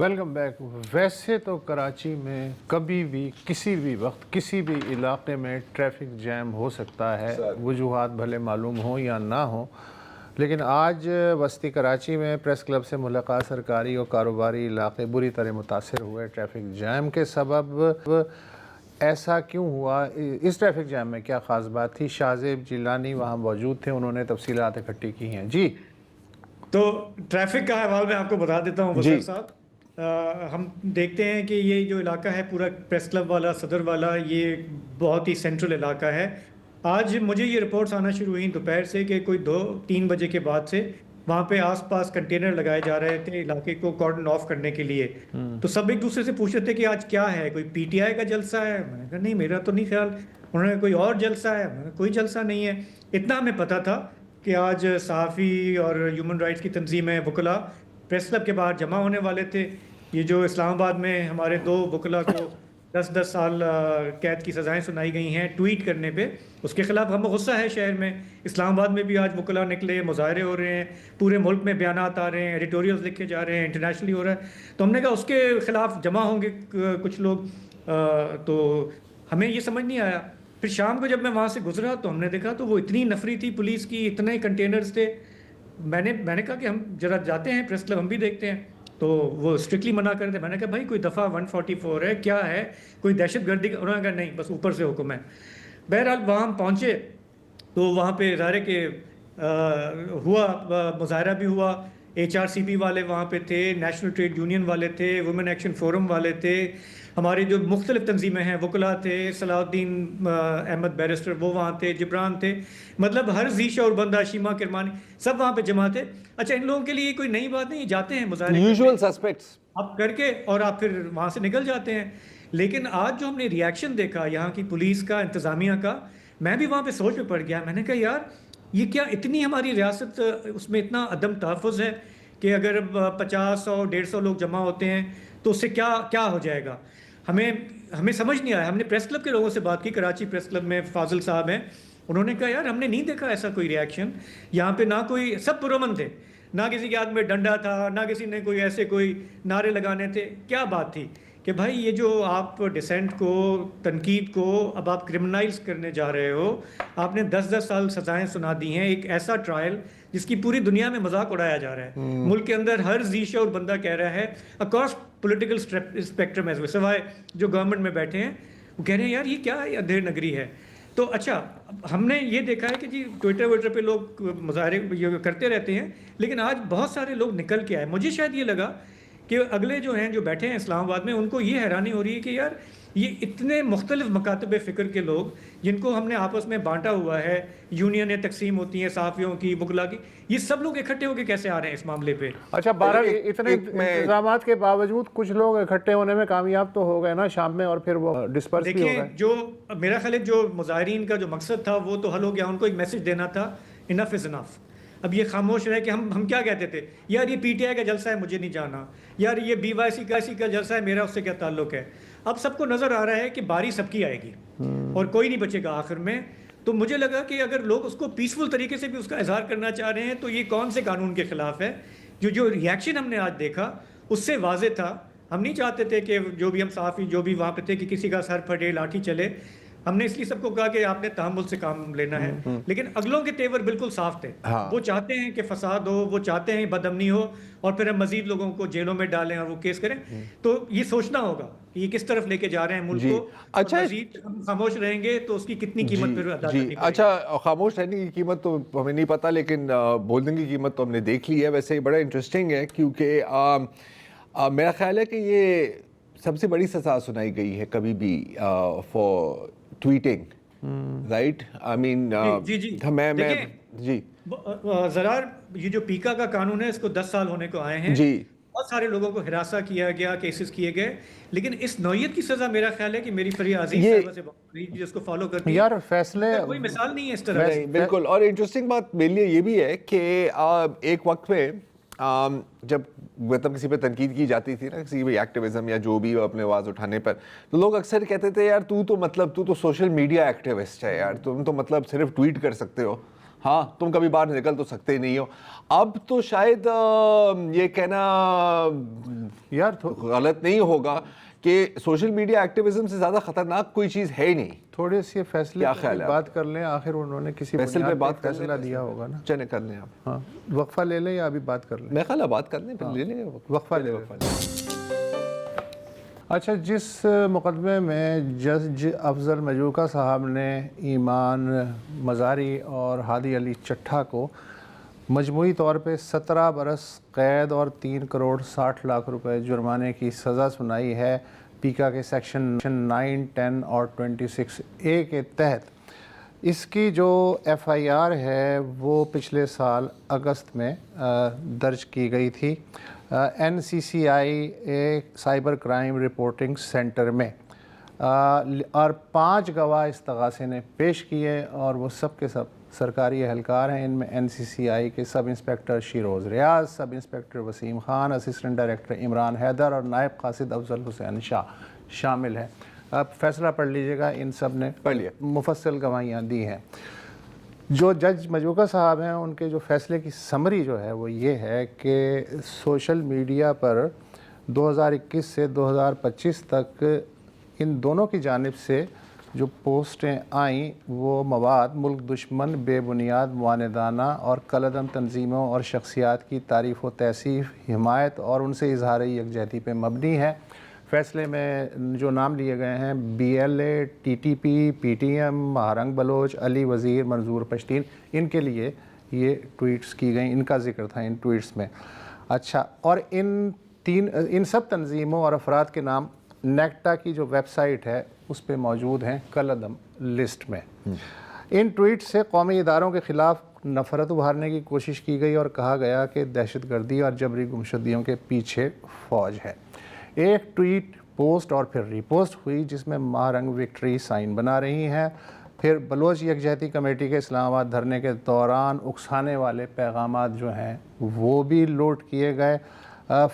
Welcome back. ویسے تو کراچی میں کبھی بھی کسی بھی وقت کسی بھی علاقے میں ٹریفک جیم ہو سکتا ہے, وجوہات بھلے معلوم ہوں یا نہ ہوں, لیکن آج وسطی کراچی میں پریس کلب سے ملقات سرکاری اور کاروباری علاقے بری طرح متاثر ہوئے ٹریفک جیم کے سبب. ایسا کیوں ہوا؟ اس ٹریفک جیم میں کیا خاص بات تھی؟ شاہ زیب جیلانی وہاں موجود تھے, انہوں نے تفصیلات اکٹھی کی ہیں. جی تو ٹریفک کا حوالہ میں آپ کو بتا دیتا ہوں بصیر صاحب. ہم دیکھتے ہیں کہ یہ جو علاقہ ہے پورا پریس کلب والا, صدر والا, یہ بہت ہی سینٹرل علاقہ ہے. آج مجھے یہ رپورٹس آنا شروع ہوئیں دوپہر سے کہ کوئی 2-3 بجے کے بعد سے وہاں پہ آس پاس کنٹینر لگائے جا رہے تھے علاقے کو کارڈن آف کرنے کے لیے. تو سب ایک دوسرے سے پوچھ رہے تھے کہ آج کیا ہے, کوئی پی ٹی آئی کا جلسہ ہے؟ میں نے کہا نہیں, میرا تو نہیں خیال. انہوں نے کوئی اور جلسہ ہے؟ میں نے کہا کوئی جلسہ نہیں ہے. اتنا ہمیں پتہ تھا کہ آج صحافی اور ہیومن رائٹس کی تنظیمیں, وکلاء پریس کلب کے باہر جمع ہونے والے تھے. یہ جو اسلام آباد میں ہمارے 2 وکلاء کو 10 سال قید کی سزائیں سنائی گئی ہیں ٹویٹ کرنے پہ, اس کے خلاف ہم غصہ ہے شہر میں. اسلام آباد میں بھی آج وکلاء نکلے, مظاہرے ہو رہے ہیں, پورے ملک میں بیانات آ رہے ہیں, ایڈیٹوریلز لکھے جا رہے ہیں, انٹرنیشنلی ہو رہا ہے. تو ہم نے کہا اس کے خلاف جمع ہوں گے کچھ لوگ. تو ہمیں یہ سمجھ نہیں آیا. پھر شام کو جب میں وہاں سے گزرا تو ہم نے دیکھا تو وہ اتنی نفری تھی پولیس کی, اتنے کنٹینرز تھے. میں نے کہا کہ ہم ذرا جاتے ہیں پریس کلب, ہم بھی دیکھتے ہیں. تو وہ اسٹرکٹلی منع کر رہے تھے. میں نے کہا بھائی کوئی دفعہ 144 ہے, کیا ہے, کوئی دہشت گردی کا؟ انہوں نے کہا نہیں, بس اوپر سے حکم ہے. بہرحال وہاں ہم پہنچے تو وہاں پہ ظاہر کہ ہوا, مظاہرہ بھی ہوا. HRCP والے وہاں پہ تھے, نیشنل ٹریڈ یونین والے تھے, وومن ایکشن فورم والے تھے, ہماری جو مختلف تنظیمیں ہیں, وکلاء تھے, صلاح الدین احمد بیرسٹر وہ وہاں تھے, جبران تھے, مطلب ہر ذی شعور بندہ, شیما کرمانی, سب وہاں پہ جمع تھے. اچھا, ان لوگوں کے لیے کوئی نئی بات نہیں, جاتے ہیں مظاہرے یوزول سسپیکٹس آپ کر کے اور آپ پھر وہاں سے نکل جاتے ہیں. لیکن آج جو ہم نے ریاکشن دیکھا یہاں کی پولیس کا, انتظامیہ کا, میں بھی وہاں پہ سوچ میں پڑ گیا. میں نے کہا یار یہ کیا اتنی ہماری ریاست, اس میں اتنا عدم تحفظ ہے کہ اگر 50-100-150 لوگ جمع ہوتے ہیں تو اس سے کیا ہو جائے گا. ہمیں سمجھ نہیں آیا. ہم نے پریس کلب کے لوگوں سے بات کی, کراچی پریس کلب میں فاضل صاحب ہیں, انہوں نے کہا یار ہم نے نہیں دیکھا ایسا کوئی ریاکشن یہاں پہ. نہ کوئی, سب پرامن تھے, نہ کسی کے ہاتھ میں ڈنڈا تھا, نہ کسی نے کوئی ایسے کوئی نعرے لگانے تھے. کیا بات تھی کہ بھائی یہ جو آپ ڈسینٹ کو, تنقید کو اب آپ کرمنلائز کرنے جا رہے ہو. آپ نے 10 سال سزائیں سنا دی ہیں, ایک ایسا ٹرائل جس کی پوری دنیا میں مذاق اڑایا جا رہا ہے. ملک کے اندر ہر ذی شعور بندہ کہہ رہا ہے, اکراس پولیٹیکل اسپیکٹرم ہے, سوائے جو گورنمنٹ میں بیٹھے ہیں, وہ کہہ رہے ہیں یار یہ کیا اندھیر نگری ہے. تو اچھا, ہم نے یہ دیکھا ہے کہ جی ٹویٹر پہ لوگ مظاہرے یہ کرتے رہتے ہیں, لیکن آج بہت سارے لوگ نکل کے آئے. مجھے شاید یہ لگا کہ اگلے جو ہیں جو بیٹھے ہیں اسلام آباد میں, ان کو یہ حیرانی ہو رہی ہے کہ یار یہ اتنے مختلف مکاتب فکر کے لوگ جن کو ہم نے آپس میں بانٹا ہوا ہے, یونینیں تقسیم ہوتی ہیں صحافیوں کی, وکلاء کی, یہ سب لوگ اکٹھے ہو کے کیسے آ رہے ہیں اس معاملے پہ؟ اچھا, اتنے انتظامات کے باوجود کچھ لوگ اکٹھے ہونے میں کامیاب تو ہو گئے نا شام میں, اور پھر وہ ڈسپرس بھی ہو گئے. دیکھیں, جو میرا خیال ہے جو مظاہرین کا جو مقصد تھا وہ تو حل ہو گیا. ان کو ایک میسج دینا تھا, انف از انف. اب یہ خاموش رہے کہ ہم کیا کہتے تھے, یار یہ پی ٹی آئی کا جلسہ ہے مجھے نہیں جانا, یار یہ BYC کا جلسہ ہے میرا اس سے کیا تعلق ہے. اب سب کو نظر آ رہا ہے کہ باری سب کی آئے گی اور کوئی نہیں بچے گا آخر میں. تو مجھے لگا کہ اگر لوگ اس کو پیسفل طریقے سے بھی اس کا اظہار کرنا چاہ رہے ہیں تو یہ کون سے قانون کے خلاف ہے؟ جو ریاکشن ہم نے آج دیکھا اس سے واضح تھا. ہم نہیں چاہتے تھے کہ جو بھی ہم صحافی جو بھی وہاں پہ تھے کہ کسی کا سر پھٹے, لاٹھی چلے. ہم نے اس لیے سب کو کہا کہ آپ نے تحمل سے کام لینا ہے. لیکن اگلوں کے تیور بالکل صاف تھے. وہ چاہتے ہیں کہ فساد ہو, وہ چاہتے ہیں بد امنی ہو, اور پھر ہم مزید لوگوں کو جیلوں میں ڈالیں اور وہ کیس کریں. تو یہ سوچنا ہوگا کہ یہ کس طرف لے کے جا رہے ہیں ملک کو. اچھا, مزید خاموش رہیں گے تو اس کی کتنی قیمت پھر ادا کرنی پڑے گی. اچھا, خاموش رہنے کی قیمت تو ہمیں نہیں پتا, لیکن بولنے کی قیمت تو ہم نے دیکھ لی ہے. ویسے یہ بڑا انٹرسٹنگ ہے کیونکہ میرا خیال ہے کہ یہ سب سے بڑی سزا سنائی گئی ہے کبھی بھی فار ٹویٹنگ, رائٹ؟ آئی مین جی زرار, یہ جو پیکا کا قانون ہے اس کو 10 سال ہونے کو آئے ہیں. جی, بہت سارے لوگوں کو ہراساں کیا گیا, کیسز کیے گئے, لیکن اس نوعیت کی سزا میرا خیال ہے کہ میری فریح عزیز صاحبہ سے جس کو فالو کرتی ہے یار فیصلے کوئی مثال نہیں ہے اس طرح. بالکل. اور انٹرسٹنگ بات میرے لیے یہ بھی ہے کہ ایک وقت میں جب مطلب کسی پہ تنقید کی جاتی تھی نا, کسی بھی ایکٹیویزم یا جو بھی اپنے آواز اٹھانے پر, تو لوگ اکثر کہتے تھے یار تو سوشل میڈیا ایکٹیوسٹ ہے یار, تم تو مطلب صرف ٹویٹ کر سکتے ہو, ہاں تم کبھی باہر نکل تو سکتے نہیں ہو. اب تو شاید یہ کہنا یار غلط نہیں ہوگا کہ سوشل میڈیا ایکٹیویزم سے زیادہ خطرناک کوئی چیز ہے ہی نہیں. تھوڑے سے فیصلے خیال ہے بات کر لیں, آخر انہوں نے کسی فیصلے پہ بات فیصلہ دیا ہوگا نا. چلیں کر لیں آپ. ہاں وقفہ لے لیں یا ابھی بات کر لیں؟ میں خیال ہے بات کر لیں پھر لے لیں وقفہ لے لیں. اچھا, جس مقدمے میں جج افضل مجوکا صاحب نے ایمان مزاری اور ہادی علی چٹھا کو مجموعی طور پہ 17 برس قید اور 3 کروڑ 60 لاکھ روپے جرمانے کی سزا سنائی ہے, پیکا کے سیکشن 9, 10 اور 26A کے تحت, اس کی جو ایف آئی آر ہے وہ پچھلے سال اگست میں درج کی گئی تھی N C C I A cyber crime reporting centre میں, اور 5 گواہ استغاثے نے پیش کیے اور وہ سب کے سب سرکاری اہلکار ہیں. ان میں این سی سی آئی کے sub inspector Sheroz Riaz, sub inspector Waseem Khan, assistant director Imran Haider اور نائب قاصد افضل حسین شاہ شامل ہیں. اب فیصلہ پڑھ لیجئے گا, ان سب نے مفصل گواہیاں دی ہیں. جو جج مجوکا صاحب ہیں ان کے جو فیصلے کی سمری جو ہے وہ یہ ہے کہ سوشل میڈیا پر 2021 سے 2025 تک ان دونوں کی جانب سے جو پوسٹیں آئیں وہ مواد ملک دشمن, بے بنیاد معاندانہ اور کالعدم تنظیموں اور شخصیات کی تعریف و توصیف, حمایت اور ان سے اظہار یکجہتی پہ مبنی ہے. فیصلے میں جو نام لیے گئے ہیں B L A, T T P, P T M, Mahrang Baloch, Ali Wazir, Manzoor Pashteen, ان کے لیے یہ ٹویٹس کی گئیں, ان کا ذکر تھا ان ٹویٹس میں. اچھا, اور ان سب تنظیموں اور افراد کے نام نیکٹا کی جو ویب سائٹ ہے اس پہ موجود ہیں کالعدم لسٹ میں. ان ٹویٹ سے قومی اداروں کے خلاف نفرت ابھارنے کی کوشش کی گئی اور کہا گیا کہ دہشت گردی اور جبری گمشدگیوں کے پیچھے فوج ہے. ایک ٹویٹ پوسٹ اور پھر ری پوسٹ ہوئی جس میں مہارنگ وکٹری سائن بنا رہی ہیں. پھر بلوچ یکجہتی کمیٹی کے اسلام آباد دھرنے کے دوران اکسانے والے پیغامات جو ہیں وہ بھی لوڈ کیے گئے.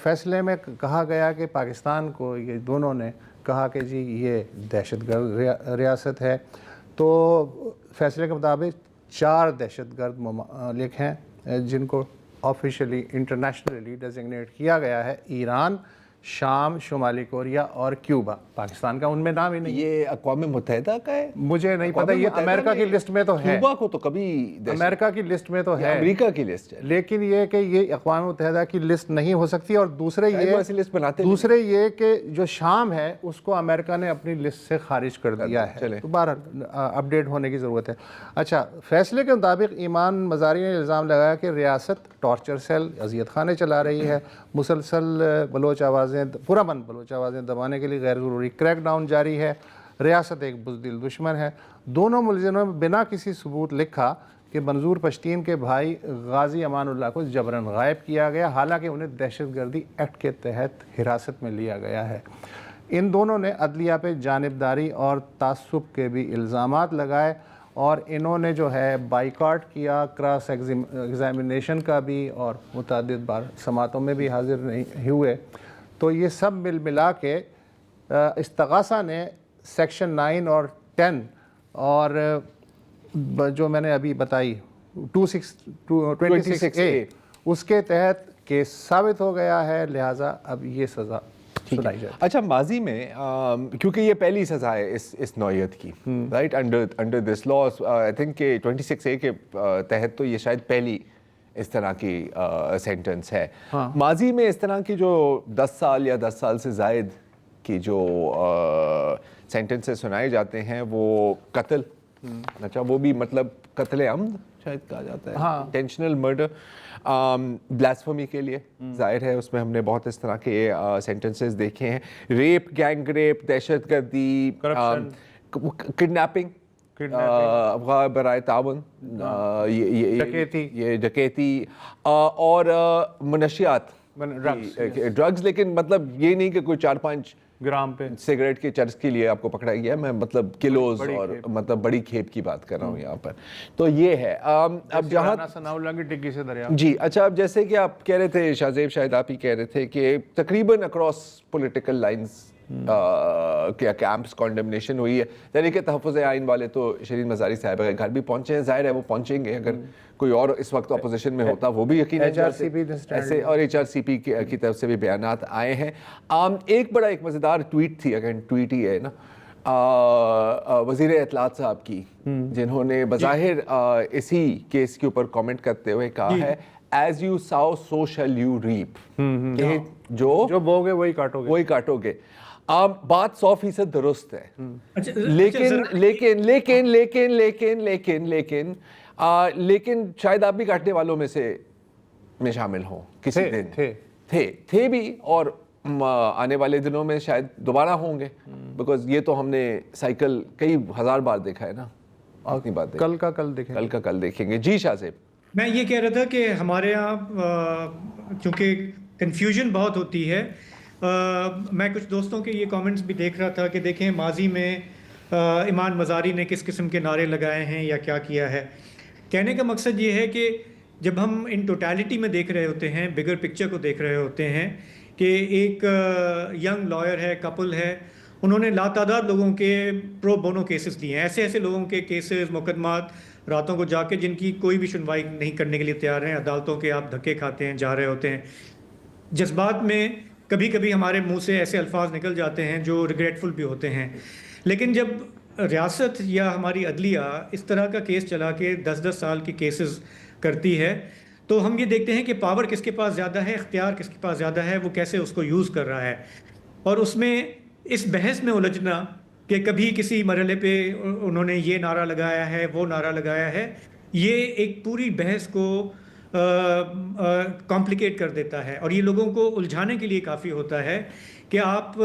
فیصلے میں کہا گیا کہ پاکستان کو یہ دونوں نے کہا کہ جی یہ دہشت گرد ریاست ہے. تو فیصلے کے مطابق 4 دہشت گرد ممالک ہیں جن کو آفیشلی انٹرنیشنلی ڈیزگنیٹ کیا گیا ہے: ایران, شام, شمالی کوریا اور کیوبا. پاکستان کا ان میں نام ہی نہیں. یہ اقوام متحدہ کا ہے؟ مجھے نہیں پتہ, یہ امریکہ کی لسٹ میں تو ہے. کیوبا کو تو کبھی امریکہ کی لسٹ میں تو ہے, امریکہ کی لسٹ ہے, لیکن یہ کہ یہ اقوام متحدہ کی لسٹ نہیں ہو سکتی. اور دوسرے یہ کہ جو شام ہے اس کو امریکہ نے اپنی لسٹ سے خارج کر دیا ہے. دوبارہ اپڈیٹ ہونے کی ضرورت ہے. اچھا, فیصلے کے مطابق ایمان مزاری نے الزام لگایا کہ ریاست ٹارچر سیل, اذیت خانے چلا رہی ہے, مسلسل بلوچ آوازیں, پرامن بلوچ آوازیں دبانے کے لیے غیر ضروری کریک ڈاؤن جاری ہے, ریاست ایک بزدل دشمن ہے. دونوں ملزموں میں بنا کسی ثبوت لکھا کہ منظور پشتین کے بھائی غازی امان اللہ کو جبراً غائب کیا گیا, حالانکہ انہیں دہشت گردی ایکٹ کے تحت حراست میں لیا گیا ہے. ان دونوں نے عدلیہ پہ جانبداری اور تعصب کے بھی الزامات لگائے اور انہوں نے جو ہے بائیکاٹ کیا, کراس ایگزامینیشن کا بھی, اور متعدد بار سماعتوں میں بھی حاضر نہیں ہوئے. تو یہ سب ملا کے استغاثہ نے سیکشن 9 اور 10 اور جو میں نے ابھی بتائی 26A اس کے تحت کیس ثابت ہو گیا ہے, لہٰذا اب یہ سزا سنائی جائے. اچھا, ماضی میں کیونکہ یہ پہلی سزا ہے اس نوعیت کی, right, under this law, I think کہ 26A کے تحت تو یہ شاید پہلی اس طرح کی سینٹنس ہے. ماضی میں اس طرح کی جو 10 سال یا 10 سال سے زائد کی جو سینٹنسز سنائے جاتے ہیں وہ قتل, اچھا وہ بھی مطلب قتل عمد شاید کہا جاتا ہے, انٹینشنل مرڈر, بلاسفمی کے لیے ظاہر ہے اس میں ہم نے بہت اس طرح کے سینٹنسز دیکھے ہیں, ریپ, گینگ ریپ, دہشت گردی, کڈنیپنگ, افغان برائے تعاون, یہ ڈکیتی اور منشیات, ڈرگز. لیکن مطلب یہ نہیں کہ کوئی 4-5 گرام پہ سگریٹ کے چرس کے لیے آپ کو پکڑا گیا, میں مطلب کلوز اور مطلب بڑی کھیپ کی بات کر رہا ہوں یہاں پر. تو یہ ہے اب جہاں ٹکی سے دریا. جی اچھا, اب جیسے کہ آپ کہہ رہے تھے, شاہ زیب شاید آپ ہی کہہ رہے تھے کہ تقریباً اکراس پولیٹیکل لائنز کیا کیمپس کانڈمنیشن ہوئی ہے. تحریک تحفظ آئین والے تو شرین مزاری صاحب کے گھر بھی پہنچے ہیں, ظاہر ہے وہ پہنچیں گے, اگر کوئی اور اس وقت اپوزیشن میں ہوتا وہ بھی یقیناً ایسے, اور HRCP کی طرف سے بھی بیانات آئے ہیں. ایک بڑا ایک مزیدار ٹویٹ تھی, اگر ٹویٹ ہی ہے نا, وزیر اطلاعات صاحب کی, جنہوں نے بظاہر اسی کیس کے اوپر کامنٹ کرتے ہوئے کہا ہے as you sow so shall you reap, جو بوگے وہی کاٹو گے. بات 100% درست ہے, لیکن شاید آپ بھی کاٹنے والوں میں شامل ہوں کسی دن, تھے بھی, اور آنے والے دنوں میں شاید دوبارہ ہوں گے, بیکاز یہ تو ہم نے سائیکل کئی ہزار بار دیکھا ہے نا. اتنی بات کل کا کل دیکھیں گے. جی شاہ صاحب, میں یہ کہہ رہا تھا کہ ہمارے یہاں چونکہ کنفیوژن بہت ہوتی ہے, میں کچھ دوستوں کے یہ کامنٹس بھی دیکھ رہا تھا کہ دیکھیں ماضی میں ایمان مزاری نے کس قسم کے نعرے لگائے ہیں یا کیا کیا ہے. کہنے کا مقصد یہ ہے کہ جب ہم ان ٹوٹیلٹی میں دیکھ رہے ہوتے ہیں, بگر پکچر کو دیکھ رہے ہوتے ہیں, کہ ایک ینگ لائر ہے, کپل ہے, انہوں نے لاتعداد لوگوں کے پرو بونو کیسز دیے ہیں, ایسے لوگوں کے کیسز, مقدمات راتوں کو جا کے جن کی کوئی بھی سنوائی نہیں کرنے کے لیے تیار ہیں. عدالتوں کے آپ دھکے کھاتے ہیں, جا رہے ہوتے ہیں. جذبات میں کبھی کبھی ہمارے منہ سے ایسے الفاظ نکل جاتے ہیں جو ریگریٹفل بھی ہوتے ہیں, لیکن جب ریاست یا ہماری عدلیہ اس طرح کا کیس چلا کے 10-10 سال کی کیسز کرتی ہے, تو ہم یہ دیکھتے ہیں کہ پاور کس کے پاس زیادہ ہے, اختیار کس کے پاس زیادہ ہے, وہ کیسے اس کو یوز کر رہا ہے. اور اس میں اس بحث میں الجھنا کہ کبھی کسی مرحلے پہ انہوں نے یہ نعرہ لگایا ہے, وہ نعرہ لگایا ہے, یہ ایک پوری بحث کو کمپلیکیٹ کر دیتا ہے. اور یہ لوگوں کو الجھانے کے لیے کافی ہوتا ہے کہ آپ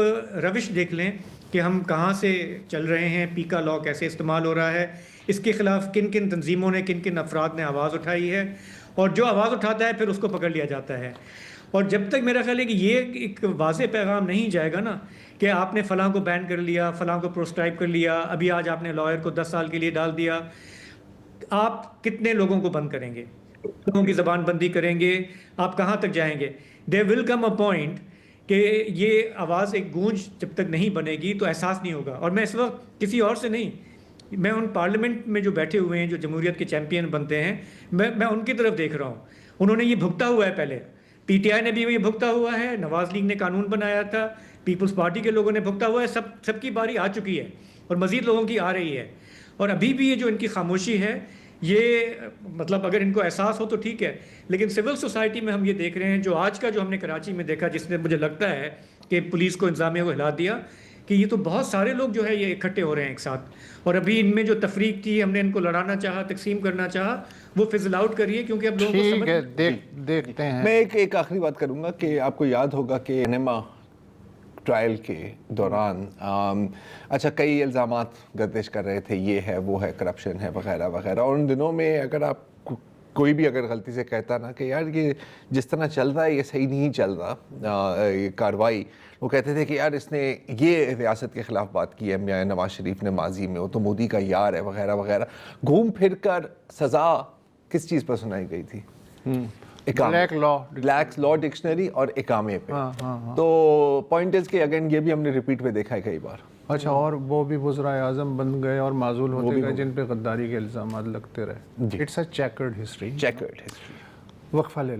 روش دیکھ لیں کہ ہم کہاں سے چل رہے ہیں, پیکا لا کیسے استعمال ہو رہا ہے, اس کے خلاف کن کن تنظیموں نے, کن کن افراد نے آواز اٹھائی ہے, اور جو آواز اٹھاتا ہے پھر اس کو پکڑ لیا جاتا ہے. اور جب تک میرا خیال ہے کہ یہ ایک واضح پیغام نہیں جائے گا نا کہ آپ نے فلاں کو بین کر لیا, فلاں کو پروسکرائب کر لیا, ابھی آج آپ نے لائر کو 10 سال کے لیے ڈال دیا, آپ کتنے لوگوں کو بند کریں گے, لوگوں کی زبان بندی کریں گے, آپ کہاں تک جائیں گے؟ دیر ول کم اے پوائنٹ کہ یہ آواز ایک گونج جب تک نہیں بنے گی تو احساس نہیں ہوگا. اور میں اس وقت کسی اور سے نہیں, میں ان پارلیمنٹ میں جو بیٹھے ہوئے ہیں, جو جمہوریت کے چیمپئن بنتے ہیں, میں ان کی طرف دیکھ رہا ہوں. انہوں نے یہ بھگتا ہوا ہے, پہلے پی ٹی آئی نے بھی یہ بھگتا ہوا ہے, نواز لیگ نے قانون بنایا تھا, پیپلز پارٹی کے لوگوں نے بھگتا ہوا ہے, سب کی باری آ چکی ہے اور مزید لوگوں کی آ رہی ہے. اور ابھی بھی یہ جو ان کی خاموشی ہے, یہ مطلب اگر ان کو احساس ہو تو ٹھیک ہے, لیکن سول سوسائٹی میں ہم یہ دیکھ رہے ہیں, جو آج کا جو ہم نے کراچی میں دیکھا, جس نے مجھے لگتا ہے کہ پولیس کو, انتظامیہ کو ہلا دیا, کہ یہ تو بہت سارے لوگ جو ہے یہ اکٹھے ہو رہے ہیں ایک ساتھ, اور ابھی ان میں جو تفریق تھی, ہم نے ان کو لڑانا چاہا, تقسیم کرنا چاہا, وہ فزل آؤٹ کریے, کیونکہ اب لوگوں کو سمجھ. دیکھتے ہیں. میں ایک آخری بات کروں گا کہ آپ کو یاد ہوگا کہ انیما ٹرائل کے دوران اچھا کئی الزامات گردش کر رہے تھے, یہ ہے, وہ ہے, کرپشن ہے, وغیرہ وغیرہ. اور ان دنوں میں اگر آپ کوئی بھی اگر غلطی سے کہتا نا کہ یار یہ جس طرح چل رہا ہے یہ صحیح نہیں چل رہا, یہ کاروائی, وہ کہتے تھے کہ یار اس نے یہ ریاست کے خلاف بات کی ہے, نواز شریف نے ماضی میں, وہ تو مودی کا یار ہے, وغیرہ وغیرہ. گھوم پھر کر سزا کس چیز پر سنائی گئی تھی؟ بلیک لا ڈکشنری اور اقامے پہ. تو پوائنٹ از کہ اگین یہ بھی ہم نے ریپیٹ میں دیکھا ہے کئی بار. اچھا, اور وہ بھی وزرائے اعظم بن گئے اور معزول ہوتے گئے جن پہ غداری کے الزامات لگتے رہے. It's a chequered history. Chequered history. وقفہ لے لیں.